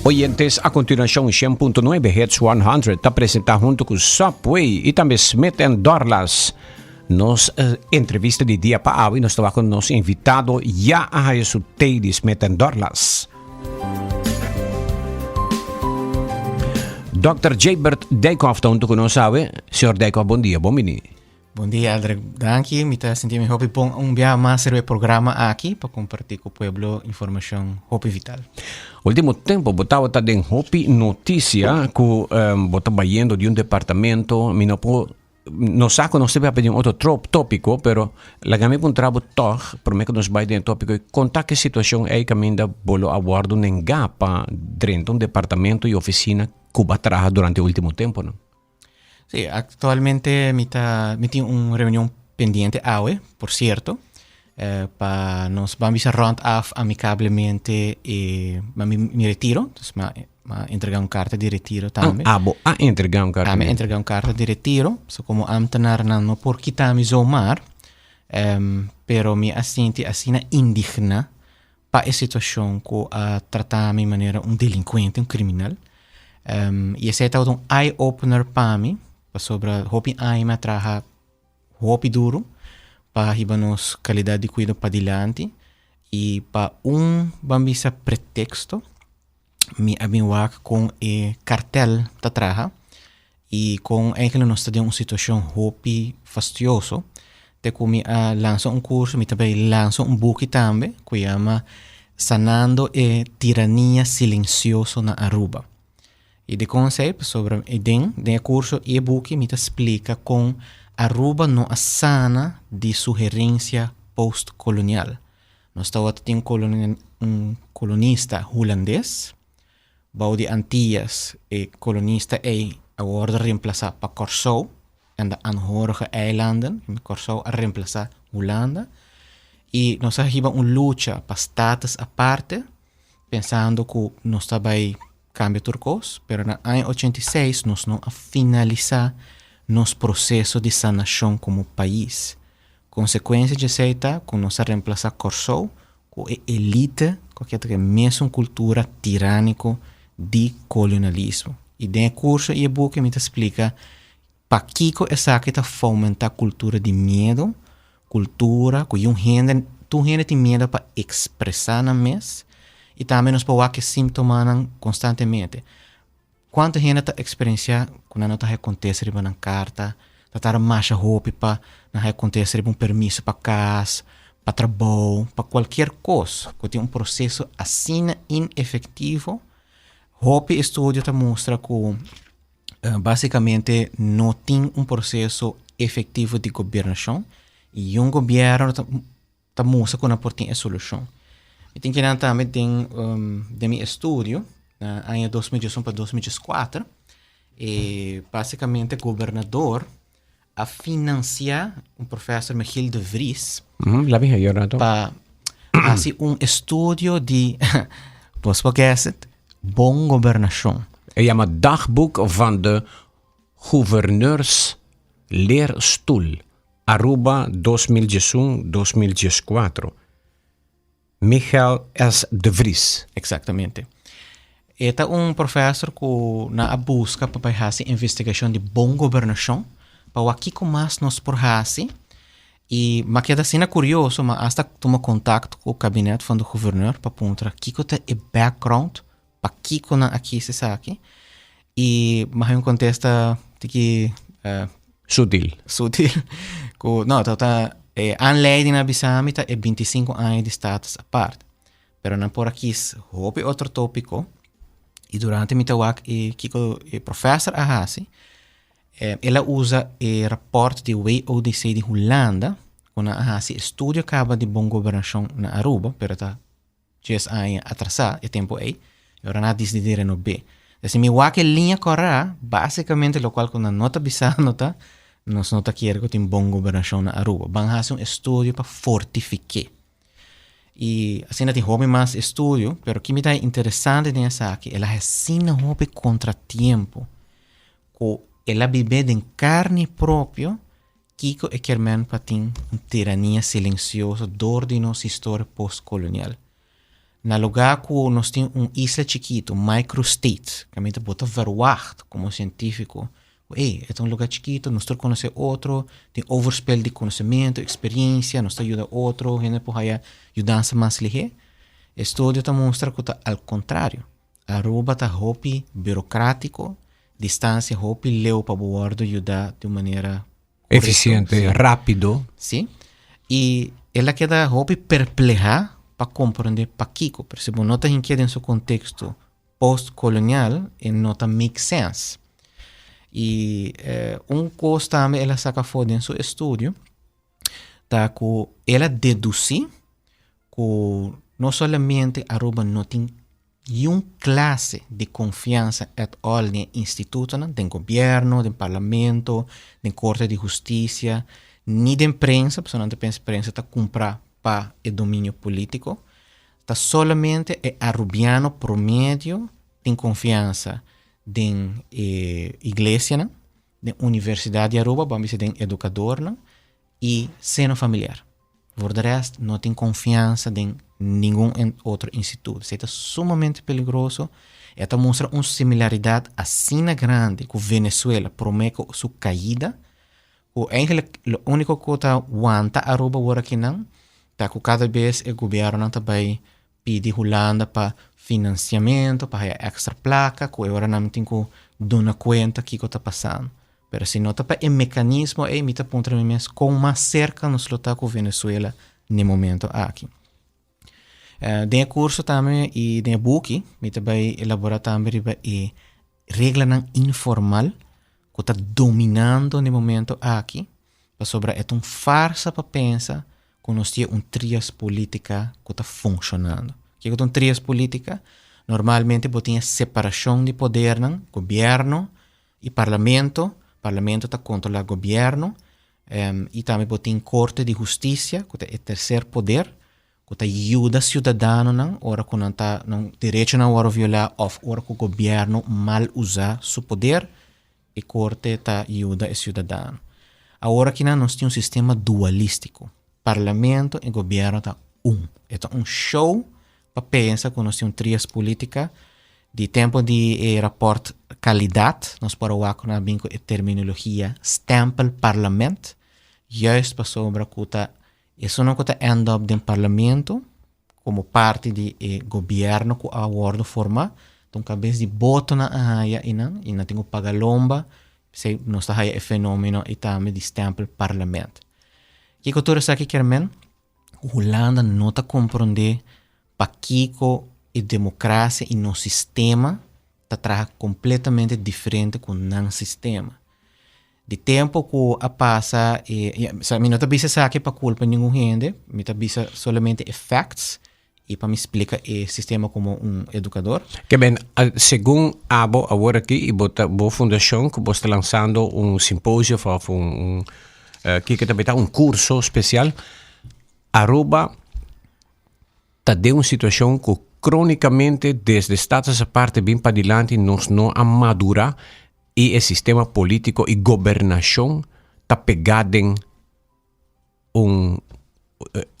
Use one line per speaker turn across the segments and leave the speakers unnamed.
Oyentes, a continuação, 100.9 Hits 100 está apresentado junto com Subway e também Smith Dorlas. Nos entrevista de dia para hoje, nós estamos com o nosso invitado, já a isso de Smith Dorlas. Dr. Jaybert Dijkhoff está junto conosco, Sr. Dijkhoff, bom dia, bom menino.
Bom dia, Aldrich. Danke. Me está sentindo hopi pong dia mais o programa aqui para compartilhar com o povo informação hopi vital.
Último tempo, botava tá den hopi notícia que botava indo de departamento, não saco não se vai pedir outro tópico, pero la game pun trabo toch, por me que nos vai den tópico e contar que situação é que ainda bolo aguardo nengapa dentro departamento e oficina que va trabalhar durante o último tempo, não?
Sí, actualmente me tengo una reunión pendiente hoy, por cierto, para nos vamos a round off amicablemente y me retiro, entonces me entregar una carta de retiro también.
Entregar una carta.
Me entregar una carta de retiro, so como ambtenaar no por quitarme zomaar, pero me asiente así indigna para esa situación que tratar de manera un delincuente, un criminal. Y ese es un eye-opener para mí, sobre hopi aima traha hopi duro para hibanos calidad de cuidado para adelante y para bambisa pretexto mi abiwak con cartel ta traha y con eigenlijk nos está una situación hopi fastidioso de que mi lanzo un curso mi también lanzo un book también que llama Sanando Tiranía Silencioso na Aruba. E de conceito sobre o curso e-book me explica com Aruba não a sana de sugerência post-colonial. Nós temos um colonista holandês, bau de Antillas, e colonista agora reemplaçar para Curaçao, en de aanhorige eilanden, Curaçao a reemplaçar Holanda. E nós hebben luta para status aparte, pensando que nós também cambio turcos, pero na ano 86 nós não a finalizar nosso processo de sanação como país. Consequência de aceitar que nós a reemplaçar Curaçao com a elite, com a mesma cultura tirânica de colonialismo. E dentro do curso e book me explica para que essa que está fomentar a cultura de medo, cultura que tu gente tem medo para expressar na mesa. E também nos pode que sintomas constantemente. Quanta gente está experienciando quando não está acontecendo uma carta, está mais roupa para não acontecer um permisso para casa, para trabalho, para qualquer coisa. Que tem um processo assim inefetivo. Roupa estudo te mostra que basicamente não tem um processo efetivo de governação e governo te mostra que não pode ter a solução. Eu tenho que ir também de meu estudo, em 2001 para 2004, e basicamente o governador a financiar professor Michiel de Vries para fazer estudo de, vos vergessen, bom governação.
Hij chama Dagboek van de Gouverneursleerstoel, Aruba 2001-2014. Michiel S. de Vries.
Exatamente. Este é professor que na busca para fazer investigação de boa governação, para o que mais nós por fazer. E mas que assim é curioso, mas hasta toma contato com o gabinete do governador para perguntar que é o background para que na aqui se sabe. E mas ele contesta que
sutil.
Que não, tá aanleiding na Bisamita é 25 anos de status aparte. Pero não por aqui houve outro tópico. E durante mi tawak Kiko professor ahasi, ela usa o rapport de WODC de Holanda, quando ahasi estudo acaba de boa governação na Aruba, pero tá 10 anos atrasado, é tempo aí, e agora não decidiram no B. Então, mi wak linha corra, basicamente, lo qual quando nota bisa nota, nós não queremos que tem boa governação na Aruba. Vamos fazer estudo para fortificar. E assim tem hobby mais estudo, pero que me dá interessante nessa aqui, ela assina hobby contratempo, que ela vive de carne própria, que é que para ter uma tirania silenciosa dor de nossa história pós-colonial. Na lugar que nós temos isla chiquito, microstate, que a gente bota verwacht como científico. Ei, é um lugar chiquito, nós temos que conhecer outro, tem overspel de conhecimento, experiência, nós ajuda outro, a gente pode ajudar mais ligeiro. Estudo mostra que está ao contrário. Aruba está hopi burocrático, distância hopi leu para bordo ajudar de maneira
eficiente,
correta,
rápido.
Sim. E ela queda hopi perpleja para compreender para Kiko. Por exemplo, nota inquieta em seu contexto post-colonial e nota make sense. E coisa também ela saca fora em seu estudo, tá que ela deduzir que não somente Aruba não tem nenhuma classe de confiança at all no instituto, no governo, no parlamento, na corte de justiça, nem da imprensa, porque não tem imprensa está comprar para o domínio político. Está somente o arubiano promédio tem confiança na igreja, na universidade de Aruba, vamos dizer, na educador e seno familiar. Por resto, não tem confiança em nenhum outro instituto. Isso é sumamente perigoso. Esta mostra uma similaridade assim grande com Venezuela, promete sua caída. O único que está aguanta Aruba agora aqui não, tá que cada vez o governo também pede Holanda para financiamento, para extra placa, que agora não tem que dar conta do que está passando. Pero se nota para o mecanismo, me está apontando mais com mais cerca nos lutar com Venezuela no momento aqui. Tem curso também e tem book, me também elaborar também a regra não informal que está dominando no momento aqui, para sobre é uma farsa para pensar que nós temos uma trias política que está funcionando. O que é uma trias política? Normalmente tem a separação de poder, não? Governo e parlamento. Parlamento está controla o governo e também tem corte de justiça, que é o terceiro poder, que ajuda o cidadão, ora que não está direito não ora violar, ou ora que o governo mal usa seu poder, e corte está ajuda o cidadão. Agora que nós temos um sistema dualístico, parlamento e governo está é um show para pensar que nós temos trias políticas. De tempo de rapport qualidade, nós podemos usar bem a terminologia stempel parlament, juist para sobre que isso não está end up do parlamento como parte do governo que a acordo forma, então cabeça de boto na área e não tem que pagar lomba, se não está aí o fenômeno e também de stempel parlament. Que cultura está aqui Carmen? Holanda não está compreender para Kiko e democracia e no sistema está completamente diferente com o sistema. De tempo que passa, eu não estou dizendo que para culpa nenhum gente, eu estou dizendo somente facts e para me explicar o sistema como educador.
Que bem, segundo Abo, agora aqui, a boa fundação que está lançando simpósio, que também está curso especial, Aruba está de uma situação que cronicamente, desde estados a parte bem para adiante, nós não amadura e o sistema político e governação está pegado em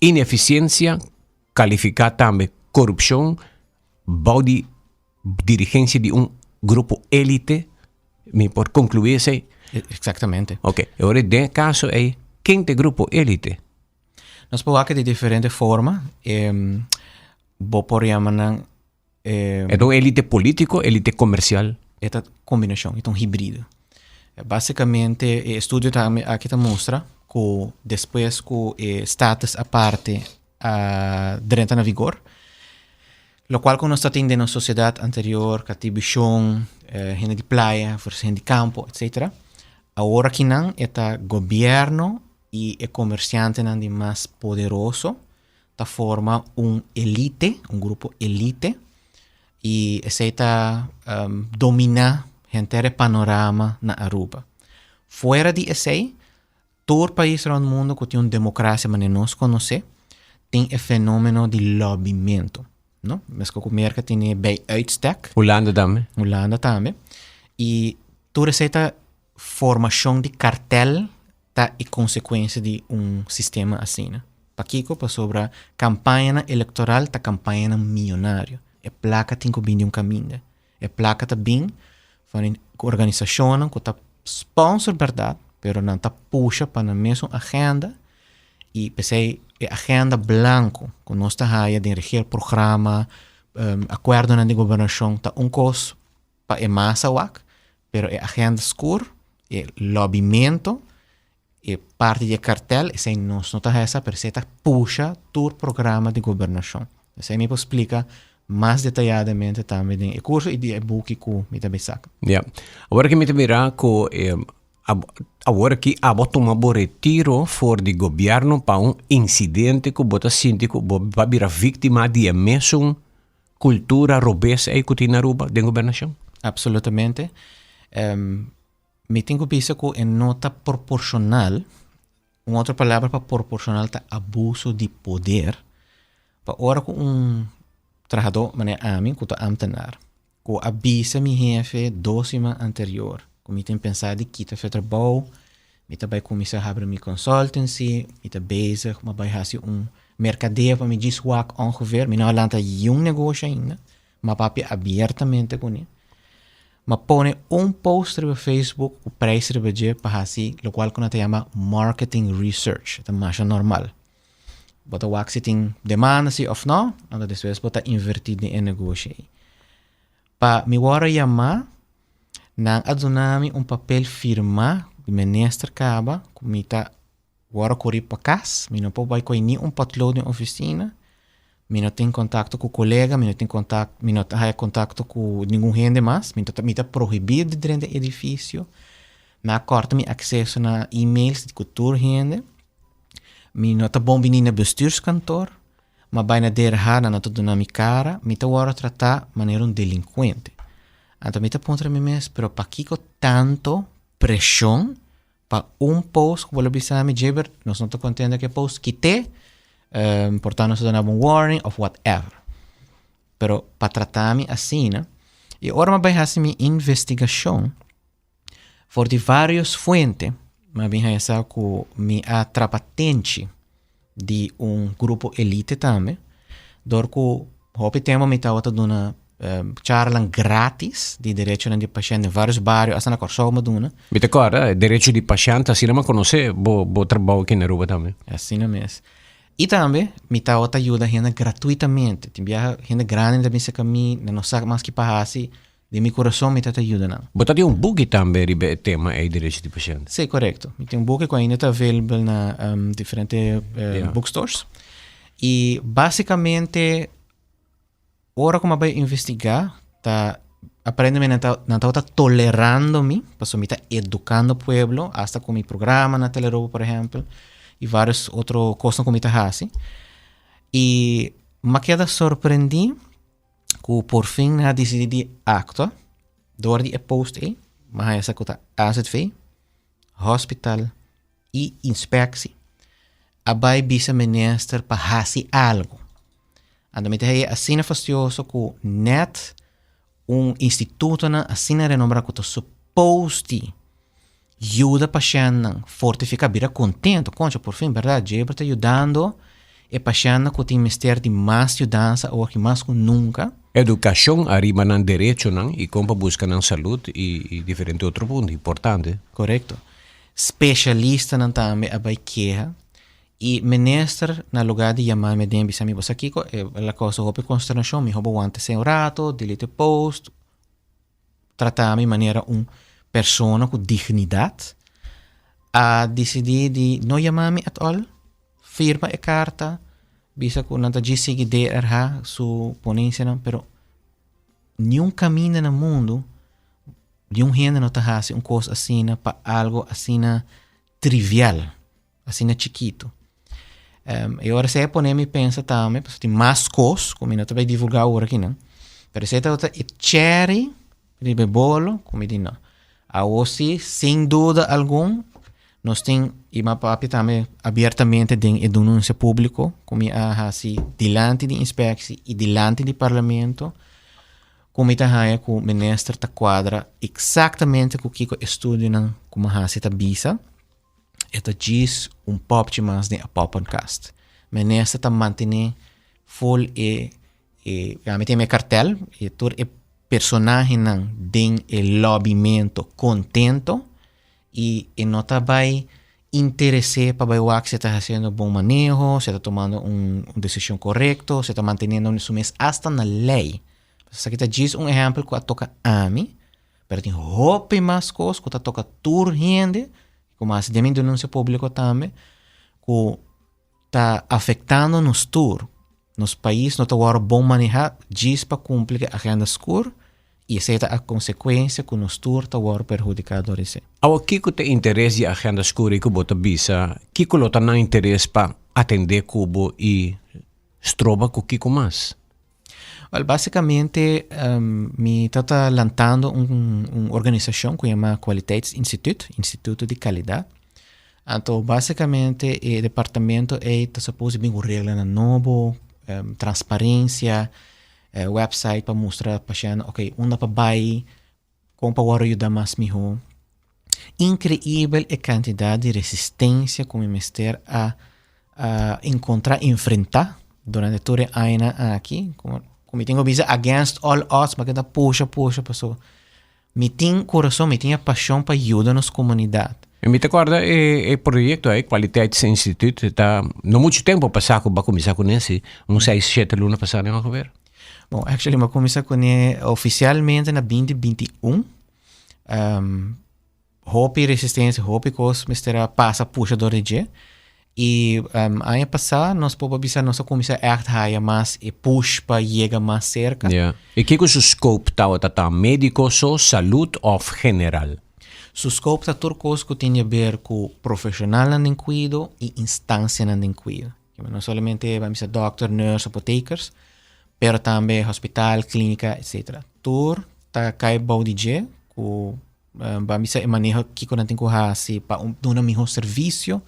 ineficiência, qualificada também corrupção, body dirigência de grupo élite, me por concluir isso.
Exatamente.
Ok, agora, de caso, quem é grupo élite?
Nós podemos ver de diferente forma. Por chamar
é uma elite político, elite comercial?
É uma combinação, é um híbrido. Basicamente, o estudo aqui mostra que depois que o status a parte entra na vigor, lo qual que nós temos na sociedade anterior, catibichão, gente de praia, gente de campo, etc. Agora que não, é o governo e o comerciante não de mais poderoso, forma elite, grupo elite, e aceita dominar o inteiro panorama na Aruba. Fora de esse, todo país no mundo que tem uma democracia, mas não se conhece, tem o fenômeno de lobbyamento. Não? Mas que o mercado tem bem uitstek.
Holanda
também. E toda essa formação de cartel é consequência de sistema assim. Né? Pakiko pa sobre campanha eleitoral ta campanha milionário. E placa tem que vir de caminho. E placa ta bem van organização que ta sponsor verdade, pero não ta puxa para na mesma agenda e pensei agenda blanco com nós ta haia de regir programa, acordo na de governação ta cos pa e massa wak, pero e agenda escuro, e lobbyamento e parte de cartel, e sem nós não ta essa, pero se ta puxa todo programa de governação. Você me explica mais detalhadamente também o curso e o book que me também saca.
Yeah. Agora que me mira com agora que a tomar um retiro for de governo para incidente que bota sinti que vai virar vítima de a mesma cultura robesa e que tem na Aruba de governação.
Absolutamente. Me tenho pensado que é nota proporcional, uma outra palavra para proporcional é abuso de poder. Para hora que trabajador a mim, que estou ambtenaar, que avisa meu chefe 2 semanas anterior, que me tem pensado de quitar o trabalho, me também começar a abrir minha consultancy, me está bezig, mas vai fazer mercadeio para me dizer ongeveer, me não lanta negócio ainda, mas papi abertamente com ele. Mas põe post no Facebook, o preço de para fazer, o qual que chama marketing research, é mais normal. Bota o se tem demanda se ou não, então depois bota invertir em negócio. Para me agora chamar, não adunami papel firma de ministro acaba, como está agora correr para casa, me não pode ir nem potlood na oficina, me não tem contato com o colega, me não tem contato com nenhum gente mais, me está proibido dentro do edifício, me corta meu acesso na e-mails de cultura gente. Me não está bom vir na bestuurskantoor, mas vai na derra na nota do nome cara, me está agora tratar maneira delinquente. Então me está ponto me mes, pero para que tanto pressão para post que vou avisar me jeber, nós não estou contente que post quite, portanto nós damos warning of whatever. Pero para tratar me assim, né? E agora vai fazer minha investigação for de várias fontes. Mas bem essa que me atrapatente de grupo elite também, dor que hope tema me tá outra dona charla grátis de direito de paciente em vários bairros, assim na Corsol maduna.
Me te acorda, direito de paciente, assim não conhece, bo trabalho aqui na Aruba também.
Assim mesmo. E também me tá outra ajuda gente gratuitamente. Tem gente grande também se caminha, não sabe mais que passar. De meu coração me está ajudando.
Você tem book também sobre tema e direito de paciente?
Sim, correto. Tem book que ainda está available na diferentes bookstores. E basicamente, hora como vai investigar, tá aprendendo não está tolerando-me, porque me está educando o pueblo, hasta com meu programa na Telerobo, por exemplo, e várias outras coisas que me está fazendo. E me queda surpreendido que por fim ha decidido actuar door die post maar essa que AZV, hospital e inspectie. Abai bisa minister para fazer algo. Ando me tem assim fastioso que net instituto na assim renombrar que to supposti ajuda paciente fortificar bira contento, concha por fim, verdade, já está ajudando e paciente que tem mistério de mais ajudança ou que mais que nunca.
Educação arriba no direito e como busca na saúde e diferentes outros pontos importantes.
Correto. Especialista não também a queixa e minister na lugar de chamar me dem bisa mi bosa kiko la cosa hope consternação me hobo ante sem rato delete post tratar de maneira persona com dignidade a decidir de não chamar me at all firma e carta bisa ko nanta gisigi DRH su ponência não, pero nenhum caminho no mundo nenhum gente não tá fazendo coisa assim para algo assim trivial, assim chiquito. E agora se pone me pensa também, porque tem mais coisas, como não vai divulgar agora aqui não. Pero se tá cherry, de bolo, como diz não. A hoje, sem dúvida algum, nós tem e uma papi também abertamente de denúncia público, como a assim diante de inspecção e diante do parlamento, como está aí com o ministro da quadra exatamente com o que estudo não como a assim tá bisa, eta diz pouco mais de a podcast. Menesa ta mantener full me tem cartel e tur personagem nan den lobbyamento contento e não tá vai interesse para ver se está fazendo bom manejo, se está tomando uma decisão correta, se está mantendo isso mesmo hasta na lei. Isso aqui diz exemplo que toca a mim, mas tem roupa mais coisas que toca tur gente, como se tem denúncia pública também, que está afetando nos tur, nos países, não está agora bom manejar, diz para cumprir a agenda escura, e essa é a consequência que nos tur está agora perjudicado.
Ao que te interesse a agenda escura que bota bisa, que lo tá na interesse para atender cubo e stroba com que mais?
Well, basicamente, me está lançando uma organização que se chama Qualiteitsinstituut, Instituto de Qualidade. Então, basicamente, o departamento está suposto bem regra novo, transparência, website para mostrar para gente, ok, onde para vai, como para ajudar mais melhor. Incrível a quantidade de resistência que o ministério a encontrar, enfrentar durante toda a ano aqui. Como tenho visto, against all odds, mas que puxa, pessoa. Me tem coração, me tem a paixão para ajudar nas comunidades.
Me te acorda, o projeto aí, Qualiteitsinstituut, está não muito tempo passar com o começar com esse, 6, 7 anos passar não ver.
Bom, actually, eu comecei com ele oficialmente na 2021. Hopi resistência, hopi cos, mistera passa puxa do RG. E ano passado, nós podemos nós começar a arte mais e push para chegar mais cerca.
Yeah. E que o scope tá médico, saúde ou general?
Su scope está tudo coisa que tem a ver com profissional no cuidado e instância no cuidado. Não somente vamos ser doctor, nurse, apothekers, pero também hospital, clínica, etc. Tudo está cai baudige com vamos ser manejo que quando tem que fazer para dar um melhor serviço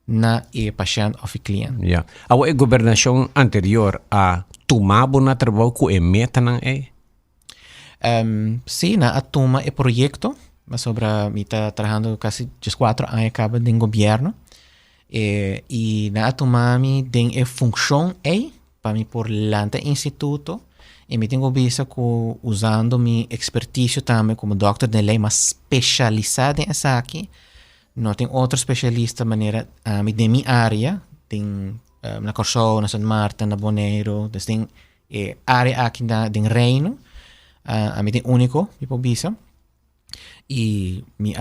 na paciente ou cliente.
Yeah. A governação anterior a tomar na trabalho com a meta não é?
Sim, na toma é projeto. Mas sobre mim está trabalhando quase 4 anos acaba de governo e na tomami tem a função para mim por lante instituto e me tenho visto que usando minha expertise também como doctor de lei mas especializado em essa aqui não tem outro especialista maneira de minha área tem na Corsol, na São Marta, na Bonaire, tem área aqui de Reino a mim tem único tipo bisa e me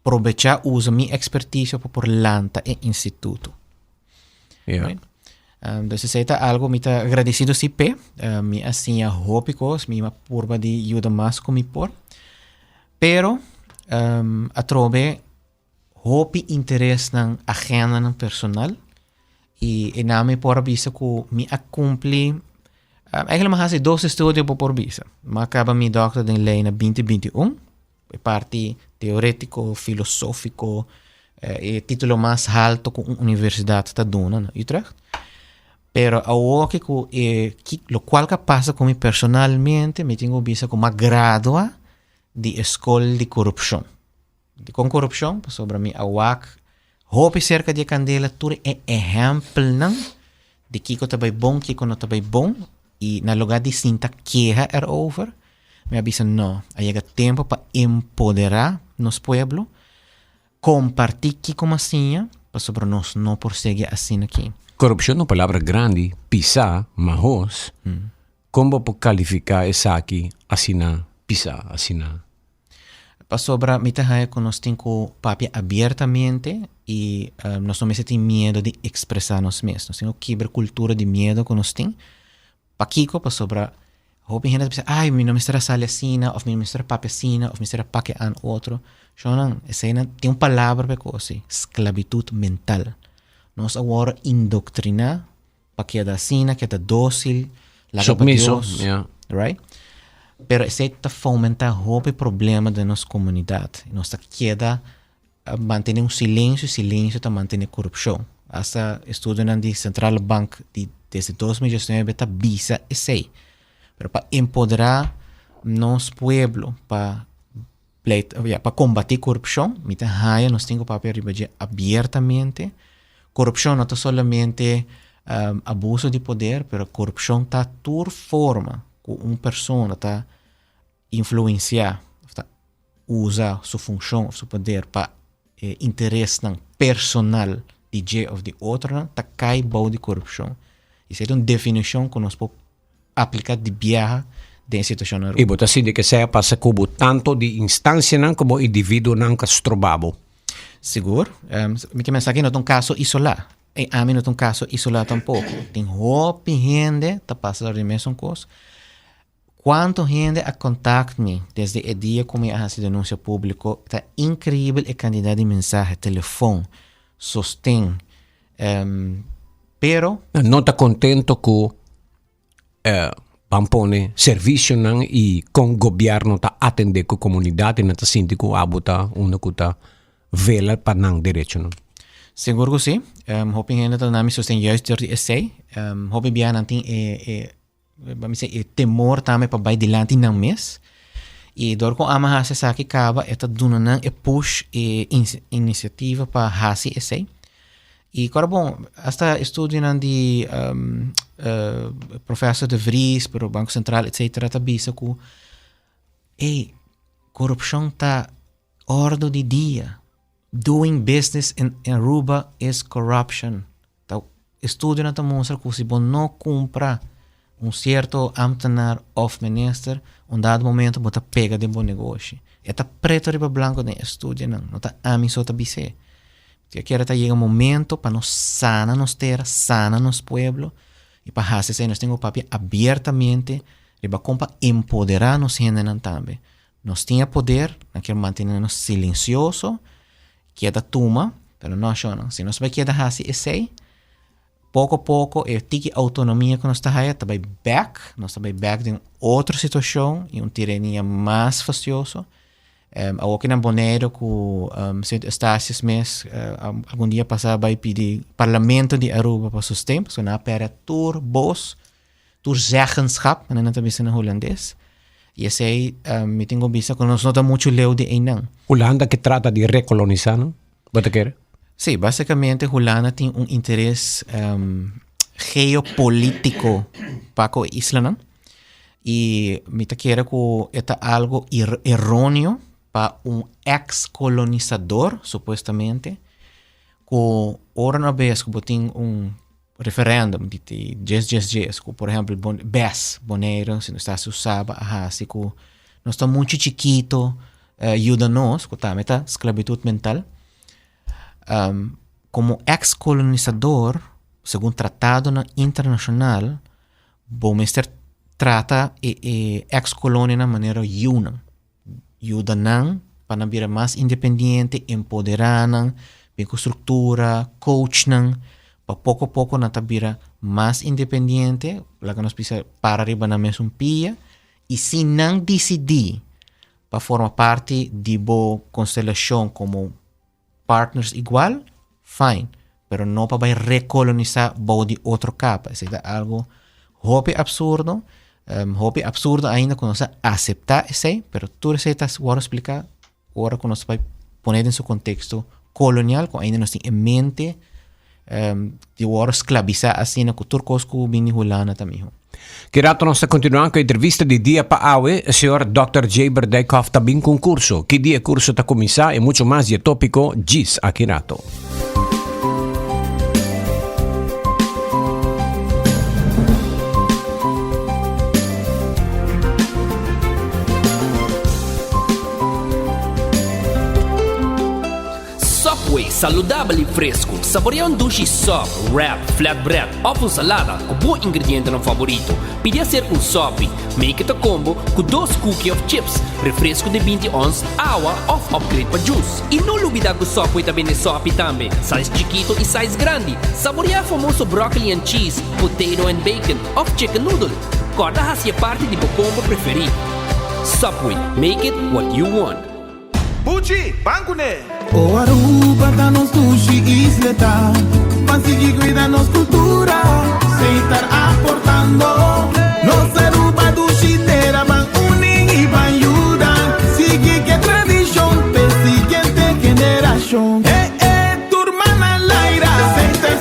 aproveitar uso minha expertise para por lanta e instituto.
Yeah.
Right? Então, é algo me está agradecido se pe, me assim a hópicos, me uma curva de ajuda mais como por. Pero a trove hopi interesse na agenda na personal e na me por visa que me cumpre eigenlijk mag ik 2 estudos por visa. Maar acaba mi doctor de lei na 2021. Parte teórico, filosófico, e título mais alto que a universidade está dando na Utrecht. Pero ao que lo qual que passa comigo personalmente, me tenho visto como uma gradua de escola de corrupção. Com corrupção, sobre mim, hopi cerca de candela, tudo é exemplo de que está bem bom, que não está bem bom, e na lugar de sinta queja erover, me avisa não, chega tempo para empoderar nos pueblos, compartir que como assim, para sobre nós não prosseguir assim aqui.
Corrupção é uma palavra grande, pisar, mas como pode qualificar essa aqui, assinar, pisar, assinar?
Para sobre a mitad que nós temos que papia abertamente e nós não temos medo de expressar nós mesmos. Nós temos que quebrar cultura de medo que nós temos. Para Kiko, para sobre hope gente pensa, ai, mi não me será sale assim, ou mi não me será papi assim, ou mi será papi an outro. Então, essa tem uma palavra para coisa, esclavitud mental. Nós agora indoctrinar para que é assim, que é dócil,
submiso, yeah.
Right? Pero esse está fomentar o problema da nossa comunidade. Nós queda manter silêncio está mantendo corrupção. Essa estudo na Central Bank desde 2019 está visa esse. Pero para empoderar nosso pueblo para combater corrupção, nós temos que papel abertamente corrupción no está solamente abuso de poder, pero corrupción está toda forma que una persona está influenciar, está usar su función, su poder para interés personal de ou de outro, está cai bom de corrupção. Isso é uma definição que nós podemos aplicar de viaja de situação na rua.
E bota assim de que seja passa como tanto de instância como indivíduo não que estrobavo.
Seguro. Me que mensagem não é um caso isolado. E a mim não é um caso isolado tampouco. Tem roupa gente tá passando a mesma coisa. Quanto gente a contacta-me desde o dia que eu faço denúncia pública, está incrível a quantidade de mensagens, telefone, sostém. Pero...
Não está contente com pampone serviço e com o governo está atender com a comunidade, não está sentindo que a bota uma coisa vela para não direito, não?
Seguro que sim. Hope gente está na minha sostém juist door de essay. Hope bem não tem vamos dizer, temor também para vai dilante não mês e dor com a mahasa sa que acaba esta duna e push iniciativa para hasi esse e agora bom hasta estudo de professor de Vries para o Banco Central etc tá bisa que corrupção tá ordem de dia doing business in Aruba is corruption tá estudo na mostra que se bom não compra certo ambtenaar of minister, dado momento bota pega de bom negócio. Eta preto riba blanco de estudio não tá a mim só tá bise. Que quer tá chega momento para nos sana nos terra, sana nos pueblo e para hacer se nós tenho papel abertamente riba compa empoderar nos gente também. Nós tinha poder, naquele manter-nos silencioso, que é da tuma, pero não chama. Se nós vai quedar hacer esse pouco a pouco, tique autonomia que nós está aí, nós está back de outra situação e tirania mais facioso. Aqui na Bonaire, com Estácios mês, algum dia passava vai pedir Parlamento de Aruba para sustentar, so na pera tur bos, tur zeggenschap, en dat is in holandês. E esse aí, me tenho visto que nós não está muito leu de não.
Holanda que trata de recolonizar, não? Você quer?
Sí, básicamente Holanda tiene un interés geopolítico para la isla, ¿no? Y me quiere que es algo erróneo para un ex-colonizador, supuestamente, que ahora una vez que tiene un referéndum de 10, por ejemplo, BES, Bonaire, si no está usado, así que no está muy chiquito, ayúdanos, que también está esclavitud mental. Como ex-colonizador, segundo tratado internacional, o mister trata ex-colônia de maneira ajuda para vir mais independente, empoderar, bem com estrutura, coach, para pouco a pouco nata vir mais independente, lá que nós precisamos para arriba na mesma pia, e se não decidir para formar parte de boa constelação como partners igual, fine. Pero no para recolonizar de outra capa. Isso é algo absurdo. Absurdo ainda quando você aceitar isso, pero tudo isso está agora explicar, agora quando você vai pôr em seu contexto colonial, quando ainda nós temos em mente de agora esclavizar assim, com tudo coisa que vem Holanda também.
Kirato nós continuamos com a entrevista de dia para hoje, o senhor Dr. Jaber Dijkhoff está bem com curso. Que dia curso está começar e muito mais de tópico diz a Kirato.
Saludable e fresco. Saboreia um duche soft, wrap, flatbread ou salada com bom ingrediente no favorito. Podia ser um sop, make it a combo com 2 cookies of chips, refresco de 20 ons, água ou upgrade para juice. E não olvidar que o sop também é sop também, size chiquito e size grande. Saboreia famoso broccoli and cheese, potato and bacon ou chicken noodle. Corta hacia parte de seu combo preferido. Subway, make it what you want.
Pucci, bancune!
O Aruba da nos sushi isleta, Pansigi cuida nos cultura, se estar aportando. Nos Aruba dushitera van unin y van ayudan, sigue que tradición, per siguiente generación. Tu hermana Laira, se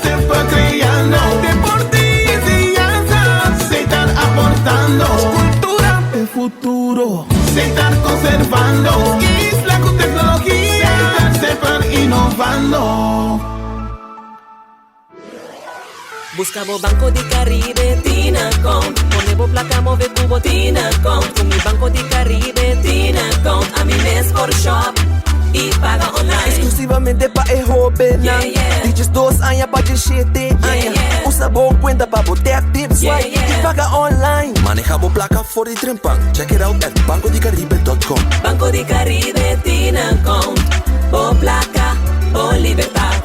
Buscamos Banco de Caribe, Tinacom. Ponemos placa, move cubo, Tinacom. Con mi Banco de Caribe, Tinacom. A mi mes por shop y paga online.
Exclusivamente pa' el joven.
Yeah, yeah.
Dices 2 años pa' de 7 años.
yeah.
Usa boa cuenta pa' botar tips
Yeah,
swipe
yeah.
y paga online. Manejamos placa for the trempan. Check it out at bancodecaribe.com.
Banco de Caribe, Tinacom. Por placa, por libertad.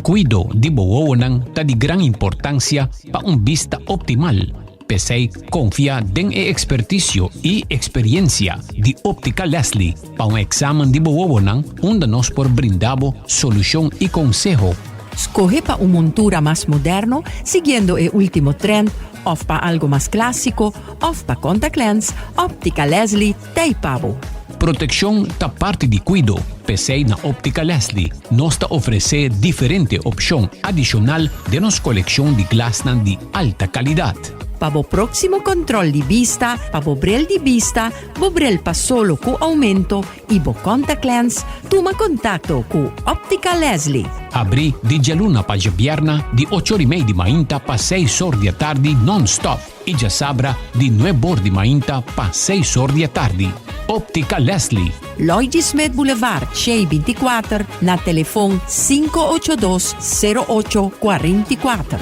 Cuido di bowonan ta di gran importancia pa un vista optimal. Pesei confia den e experticio y experiencia di Óptica Leslie pa un examen di bowonan onde nos por brindabo solución y consejo.
Escoge para una montura más moderno, siguiendo el último trend, o para algo más clásico, o para contact lens, Óptica Leslie, Teipavo.
Protección ta parte di cuido. Pesei na Óptica Leslie nos ta ofrece diferente opción adicional de nos colección de glasnan di alta calidad.
Para o próximo control de vista, para o bril de vista, o bril pa solo com aumento e o contact lens, toma contato com Óptica Leslie.
Abri di Gialuna pa Giabierna di 8:30 di mainta pa 6 ore di tardi non-stop e già sabra di 9 ore di mainta pa 6 ore di tardi. Óptica Leslie.
Lloyd Smith Boulevard, Shea 24, na telefoon 582-0844.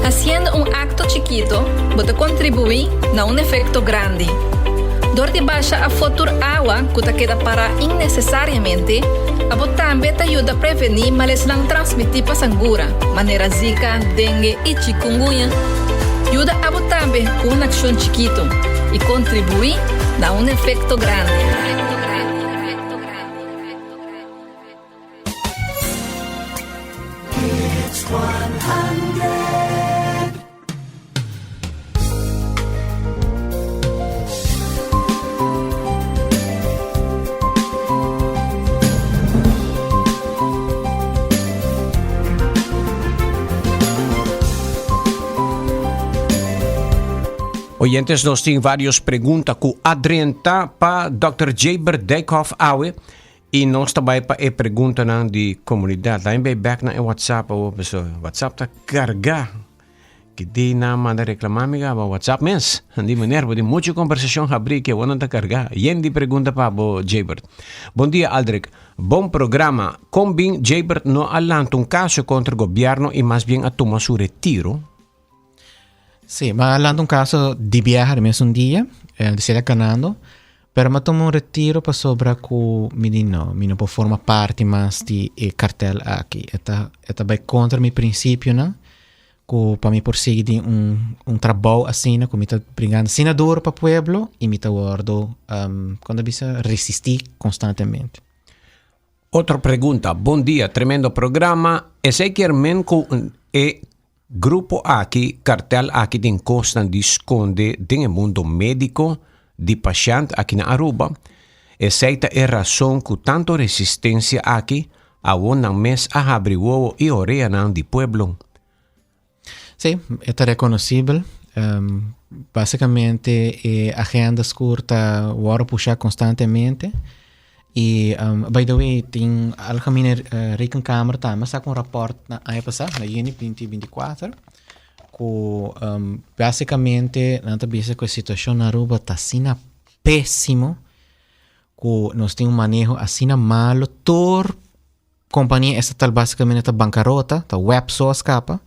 Haciendo un acto chiquito, puede contribuir a un efecto grande. Dor de baixa a futuro agua que te queda para innecesariamente, a también te ayuda a prevenir males não transmitir para sangura, maneira zika, dengue y chikungunya. Ayuda a también con una acción chiquito y contribuir a un efecto grande.
Oyentes nos tienen varias preguntas que adrenta para Dr. Jaybert Dijkhoff Awe y nos também para a pergunta de comunidade. Lá em back na WhatsApp ou pessoal, WhatsApp tá carga. Que di na manda reclamar amiga ba WhatsApp mens. Andi maneira de muita conversação abrir que não tá carga. Yendi pergunta para o Jaybert. Bom dia Aldrich. Bom programa. Combin Jaybert no alanta un caso contra o governo e mais bem a tomar su retiro.
Sí, va hablando un caso de viajar mes un día, de ser ganando, pero me tomo un retiro para sobra que mi no puedo formar parte más de cartel aquí. Esta va contra mi principio, ¿no? Que para mí perseguir un trabajo así, ¿no? Que me está brindando sin duro para el pueblo y me está guardando cuando bisa resistir constantemente.
Otra pregunta. Bom dia, tremendo programa. Ese men que grupo aqui, cartel aqui tem consta de esconde do mundo médico de paciente aqui na Aruba. Essa é a razão que tanto resistência aqui a um mês a abrir o e oreia de pueblo.
Sí, es reconocible. Básicamente, agendas curtas, ahora puxar constantemente. Y, by the way, tem algemene rekenkamer também saca rapport na ano passado, na juni 2024, que basicamente nós vemos que a situação na Aruba está assim péssimo, que nós temos manejo assim malo, toda companhia estatal basicamente está bancarrota, está web só escapa,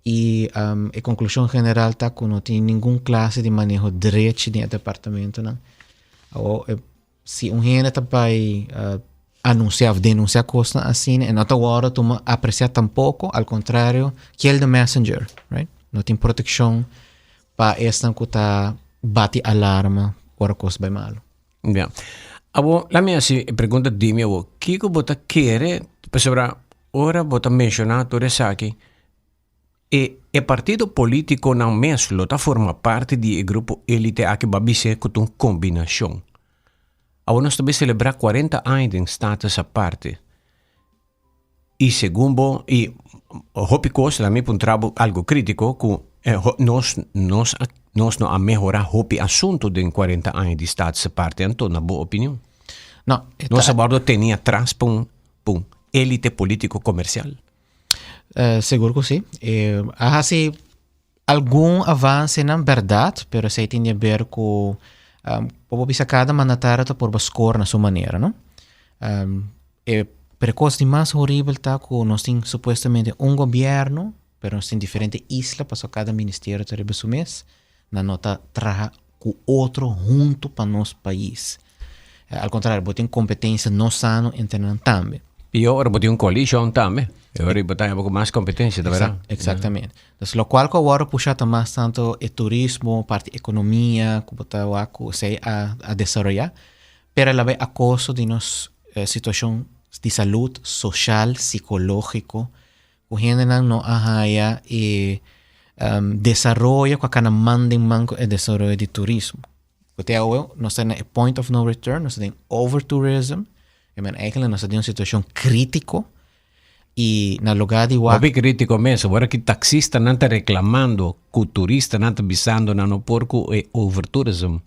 e a conclusão geral está que não tem nenhuma classe de manejo direito no departamento, não. Se gente vai denunciar coisas assim, e não está agora toma apreciar tampouco, ao contrário, que ele é messenger, right? Não tem proteção para esta que está bate alarma para coisa bem malo.
Yeah. Abo, la minha pergunta de mim, o que você quer, para ora você mencionar tudo isso aqui, e o partido político não mesmo está forma parte do grupo elite aqui babise com uma combinação. Agora nós também celebrar 40 anos de status à parte. E segundo, e hopi coisa, lá me trabalho algo crítico, que nós não a melhorar hopi assunto de 40 anos de status à parte, então, na boa opinião.
No,
No Sabardo tenía atrás pum élite político comercial.
Seguro que sí. Há assim, algum avanço na verdade, pero se tem a ver com como bisa cada mandatário por buscar na sua maneira, não? Pero coisa de mais horrível tá que nós temos supostamente governo, pero nós temos diferentes islas para cada ministério ter o mês, na nota trabalha com outro junto para nosso país. Al contrário, tem competência no sano interna também.
E agora botem uma coalição também. Agora botem um pouco mais competência, tá vendo?
Exatamente. Então, o qual que agora puxa mais tanto o turismo, parte economia, que botar o aco sei a desenvolver, pero ela vai a custo de nos situação de saúde social, psicológico, o gente não arraia e desenvolve com a cada mandem manco e desenvolve de turismo. Até agora, nós temos a point of no return, nós temos over-tourism, eigenlijk nós temos uma situação crítica e na lugar de...
Obi crítico mesmo, agora que taxista não está reclamando, que o turista não está avisando no porco é over-tourism,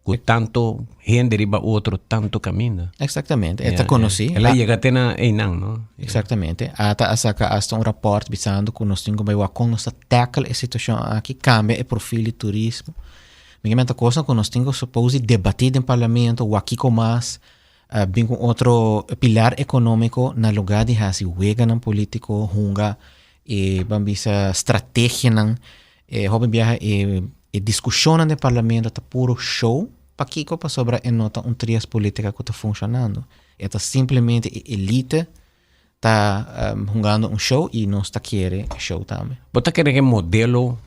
que tanto gente riba outro tanto caminha.
Exatamente, esta conheci.
Ela chega até na Einang, não?
Exatamente. Ata asaka hasta um rapport bisando que nós temos com nós tackle a situação aqui cambia o perfil de turismo. Migamente coisa que nós temos supose debatir no parlamento o aqui com mais bem com outro pilar econômico na lugar de hasi wega nan político hunga e bambisa estratégia nan hobby viaja e discussão no parlamento tá puro show para kiko para sobre nota trias política que tá funcionando. Eta simplesmente elite tá jogando show e nós tá querer show também.
Bota querer que modelo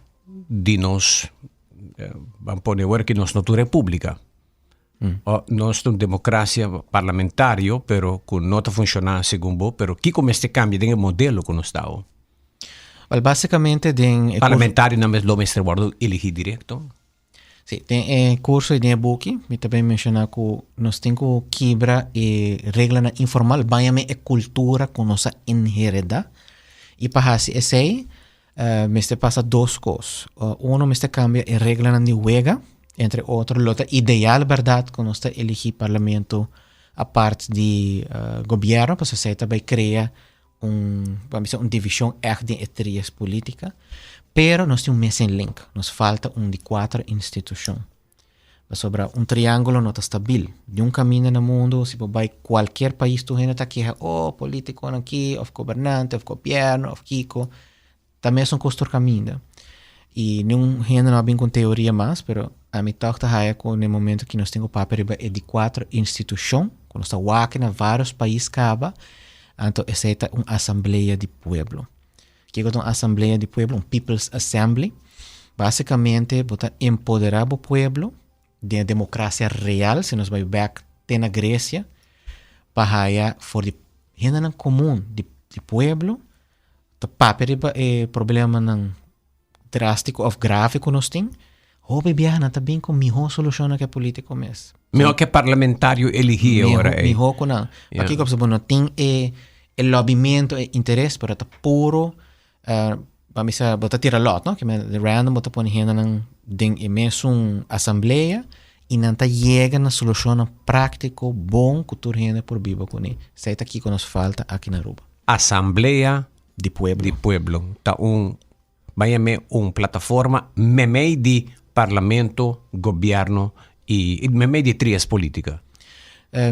de nós vamos pôr que nós não tu república. Nós temos democracia parlamentária, pero que não está funcionando segundo, pero que como este cambio de modelo que nós está?
Well, basicamente
parlamentário não é lo mestre guardo elegir direto.
Sim, tem curso de book, me também mencionar que nós temos que quebrar e regra informal, banhame e cultura que nós inherida e para assim esse me este passa duas coisas. Uno me este cambia e regra de wega, entre outros, lota ideal verdade que nós elegir parlamento a parte de governo, para você também criar uma divisão de etrias política, pero nós temos um missing link, nos falta de 4 instituições. Sobre triângulo não está estável. De caminho no mundo, se vai qualquer país, tu gente está aqui, político aqui, of governante, of governo, of Kiko, também são costos caminho. E nenhum gente não vem com teoria mais, pero a mim toca no momento que nós temos papel de 4 instituições, quando está walking vários países caba, então essa é uma assembleia de pueblo. Que é uma assembleia de pueblo, People's Assembly, basicamente para empoderar o pueblo de democracia real, se nós vai back na Grécia, para for de gente comum de pueblo, o papel é problema drástico ou gráfico nós tem, hobby viaja também com melhor solução que a política mesmo.
Melhor que parlamentário elegir agora.
Melhor que não. Aqui como não tem o lobbyamento e interesse para tá puro vamos a botar tira lot, não? Que é random botar põe gente nang mesmo assembleia e não tá chega na solução prático bom que tu gente por vivo com ele. Sei tá aqui que nos falta aqui na Aruba.
Assembleia
de pueblo.
De pueblo. Tá vai-me plataforma meio de parlamento, governo e meio de trias política.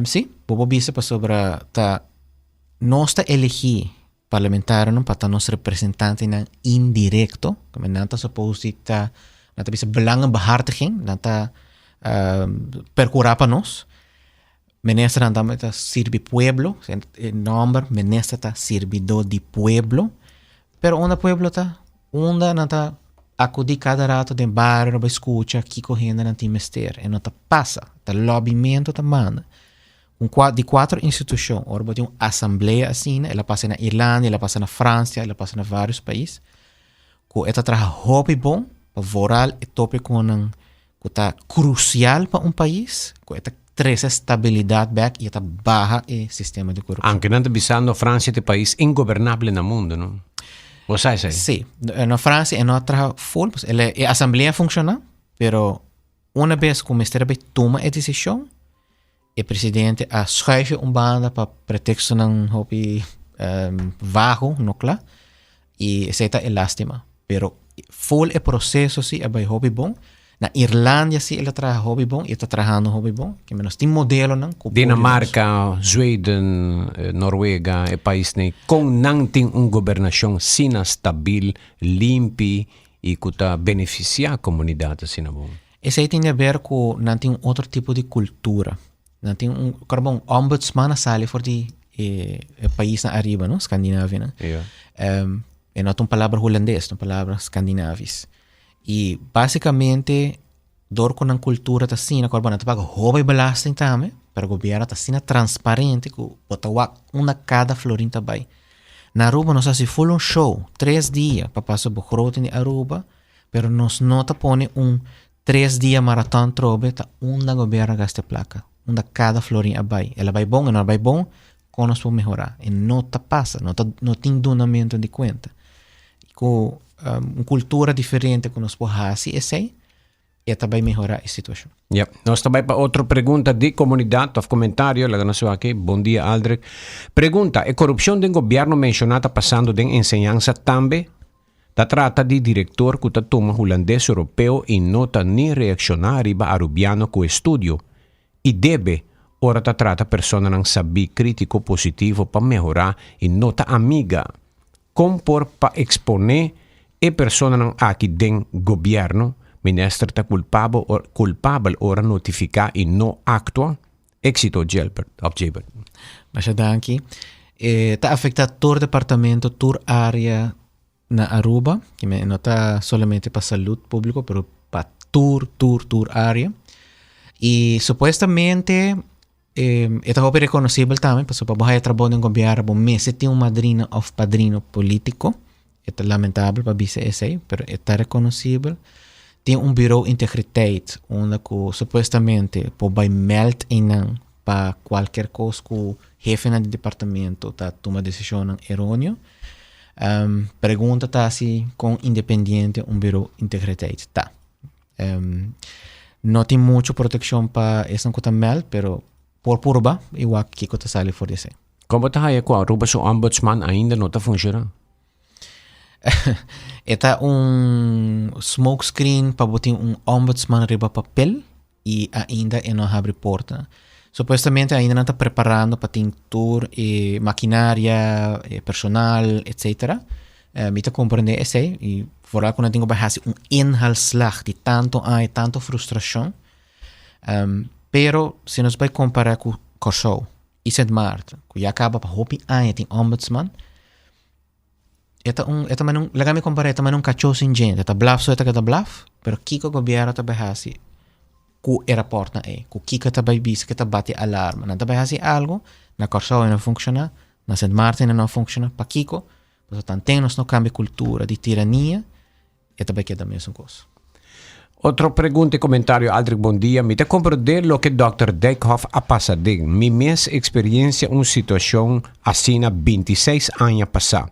Sim, vou bisa para sobre nós tá elegir parlamentário para nosso representante indireto, como não tá supposed tá não tá bisa belangenbehartiging, não tá percurar para nós. Ministra não tá servir pueblo, o nome ministra tá servidor de pueblo, pero onde pueblo tá onde não está acudir cada rato de barrio para escutar que correndo não tem mestre e não está passa tá lobbyamento tá manda de 4 instituições ora tem uma assembleia assim ela passa na Irlanda ela passa na França ela passa na vários países que esta trabalha hobby bom para voral e tópico que tá crucial para país que esta traz estabilidade back e esta barra o sistema de corrupção.
Anche não está visando a França é um país ingovernável no mundo, não? Você sabe?
Sim, na França é outra full, a assembleia funciona, pero uma vez que o ministério toma a decisão, el presidente schuift banda para pretexto ng hopi vago, nokla, y esa es lástima. Pero full el proceso sí abay hopi bon. Na Irlanda sí ela trabaja hopi bon y está trabajando hopi bon. Que menos tem modelo nang
Dinamarca, Sweden, Noruega, e país ne con nang ting un gobernación sina stabil, limpi y kuta beneficia comunidad sina bon.
Ese tiene a ver con nanting otro tipo de cultura. Nanting un ombudsman sale for die país na arriba, no? Escandinavia, no?
Yeah.
No es una palabra holandés, una palabra escandinavis. Y básicamente, door con una cultura tasina, corban te paga hobby belasting tame, pero gobierno tasina transparente, que botawak una cada florin tabay. Na Aruba nos hace full un show, 3 días, para pasar bojrote en Aruba, pero nos nota pone un 3 días maratón trobe, ta una gobierno gaste placa, una cada florin abay. El abay bon, el abay bon, con nos puede mejorar. Y no te pasa, no tiene donamiento de cuenta. Con una cultura diferente que nos puede hacer ese, y también mejorar la situación.
Ja, nós também para outra pergunta de comunidade ou comentário, lá na sua aqui. Bom dia, Aldrich. Pergunta: a corrupção do governo mencionada passando de ensinança também? Da trata de diretor que toma holandês europeu e nota nem reaccionar riba arubiano com estudo. E deve, ora da trata persona não saber crítico positivo para melhorar e nota amiga. Como por para exponer e persona não aqui den governo, minister está culpável ora notificar e não actua? Éxito, Gilbert.
Mas danke. Está afectado todo o departamento, toda a área na Aruba, que não está somente para saúde pública, mas para toda a área. E supostamente é algo reconhecível também, porque para você trabalhar em governo, você tem um madrina ou padrino político. É lamentável para dizer isso, mas é reconhecível. Tem um bureau de integridade, onde supostamente pode melder para qualquer coisa que o chefe do departamento está tomando decisão errônea. Pergunta está assim com independente um bureau de integridade. Tá. Não tem muita proteção para essa coisa mel, mas por purba, igual que está sale for isso.
Como está aí com a Aruba, o ombudsman ainda não está funcionando?
Está smokescreen para botar ombudsman riba papel e ainda não abre porta. Supostamente ainda não está preparando para ter tour e maquinária, personal, etc. Me está compreender isso e vooral quando tenho para fazer inhalslag de tanto frustração. Pero se nos vai comparar com Kosovo e Sint Maarten, que já acaba para hopi tem ombudsman. Esta manung lagami compare esta manung cacho sin gente, esta blaf so esta blaf, pero kiko gobyerno ta bahasi ku aeroporto na ku kiko ta bis que ta bate alarma, na ta bahasi algo, na Kosovo não funciona, na Sint Maarten não funciona, pa kiko, pues tantenos no cambia cultura de tirania, esta vai queda mesmo coisa.
Outra pergunta e comentário, Aldrich, bom dia. Me te compreender lo que Dr. Dijkhoff ha passado. Mi mes experiência uma situação assim na 26 anos passada.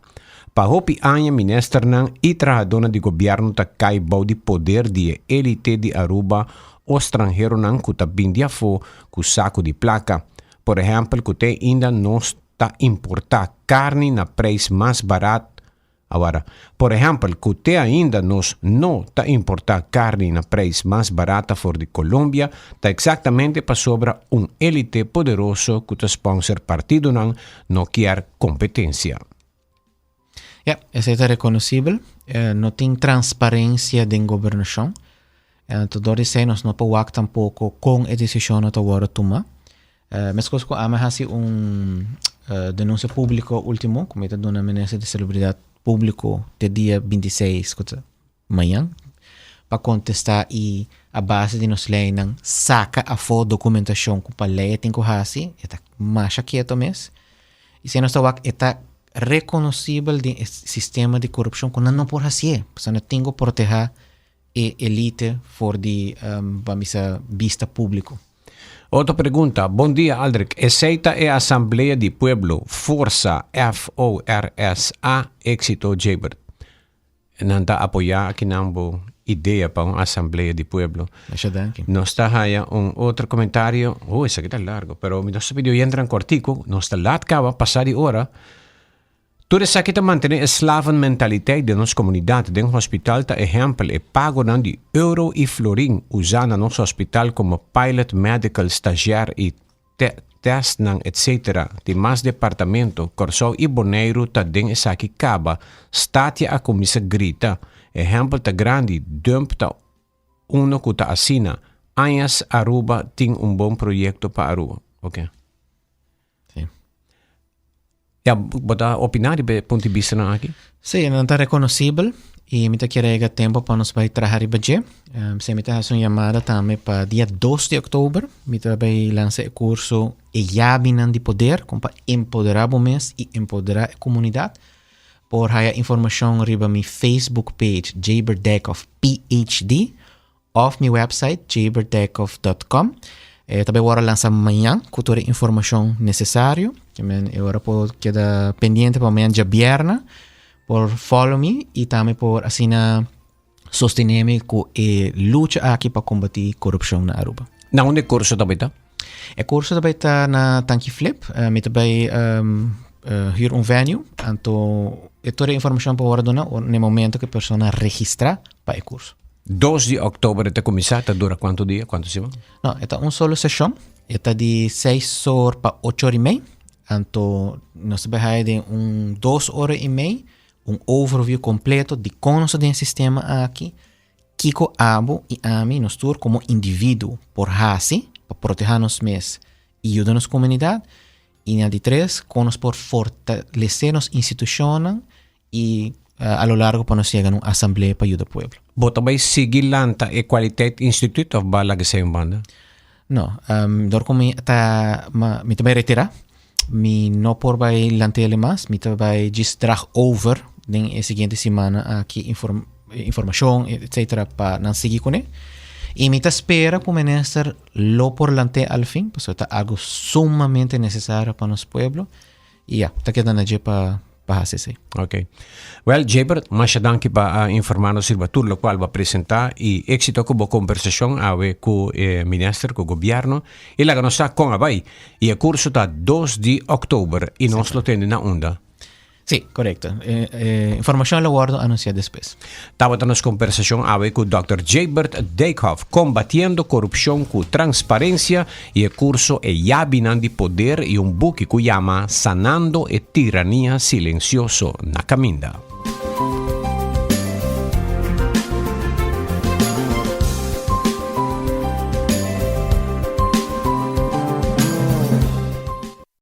Pa hopi anya minister nang itrahadona di gobyerno ta kaibao di poder di elite di Aruba o estrangeiro nang kuta bindiafo ku saco di placa. Por exemplo, kute ainda nos ta importar carne na preço mais barato. Agora, por exemplo, kute ainda nos não ta importar carne na preço mais barata for de Colômbia, ta exatamente pa sobra elite poderoso kuta sponsor partido nang no quer competência.
Eso es reconocible. No tiene transparencia de gobernación. Entonces, nos no puede tampoco con la decisión que ahora toma. Me escucho que ama hace denúncia público último, como está dando una amenaza de celebridad público de día 26 de mañana, para contestar y a base de nos leem saca a foto documentación que para lei tem que hacer, está mais quieto mesmo. E se nós está reconhecível de sistema de corrupção que não pode fazer, porque não tem que proteger a elite for de vista público.
Outra pergunta. Bom dia, Aldrich. Aceita a Assembleia de Pueblo, Força, FORSA, Éxito, Gilbert. Nanta apoiar aqui nambo idea para una asamblea de pueblo. Nos está allá un otro comentario. Ese que está largo, pero nuestro video entra en cortico. Nos está latcava pasar de hora. Todo isso aqui mantener a slavenmentaliteit de nossa comunidade. Dentro do hospital, por exemplo, é pago de euro e florim, usando nosso hospital como pilot medical stagiário e test, etc. De mais departamento, Corsou e Boneiro, tá dentro isso aqui caba. Statia a comissa grita. Exemplo, tá grande, dump tá uno que tá assina. Anhas Aruba tem bom projeto para Aruba. Ok. Ja, botar opinar de ponto de vista aqui?
Sim, não está reconhecível e me quer tempo para nos vai trabalhar budget. Se me está fazendo chamada também para dia 2 de outubro, me vai lançar o curso Eyabinan de Poder, para empoderar o mês e empoderar a comunidade. Por aí informação riba mi Facebook page Jaberdekov PhD, ou mi website jaberdekov.com. Também vou lançar amanhã com toda a informação necessária. Eu agora posso quedar pendente para amanhã de viernes, por follow me e também por assim sostener-me com a luta aqui para combater a corrupção na Aruba.
Na onde o curso também está?
O curso também está na Tanki Flip. Me também hier venue. Então, toda a informação para agora no momento que a pessoa registrar para o curso.
2 de outubro está começado, dura quanto dia? Quanto semana?
Não, é uma só sessão. É de 6 horas para 8 horas e meia. Então, nós vamos ter 2 horas e meia, overview completo de como nós temos sistema aqui, Kiko Abo e Ami, nós todos como indivíduo, por hasi, para proteger nos mês e ajudar nos comunidade. E na de 3, como nós por fortalecer nos instituições e a lo largo para nós chegar a uma assembleia para ajudar o povo.
Você vai seguir lá na Equalidade Institute ou vai lá que seja banda?
Não, como me também retirar. Me não por vai lantele mais, me vai just drag over na seguinte semana aqui informação, etc. para não seguir com ele. E me espera para o ministro lo por lante al fim, porque é algo sumamente necessário para nosso povo. E está quedando aqui para fazer isso.
Ok. Well, Jaber, mas danke para informar-nos sobre tudo o qual vai apresentar e éxito com a conversação com o ministro, com o governo. E lá que nós estamos com a vai. E o curso está 2 de outubro e nós lo temos na onda.
Sim, correto. Informação lo guardo anunciar depois.
Estava na nossa conversação com o Dr. Jaberdekov, combatendo corrupção com transparência e o curso Eyabinan de Poder e book que chama Sanando a Tirania Silencioso na Caminda.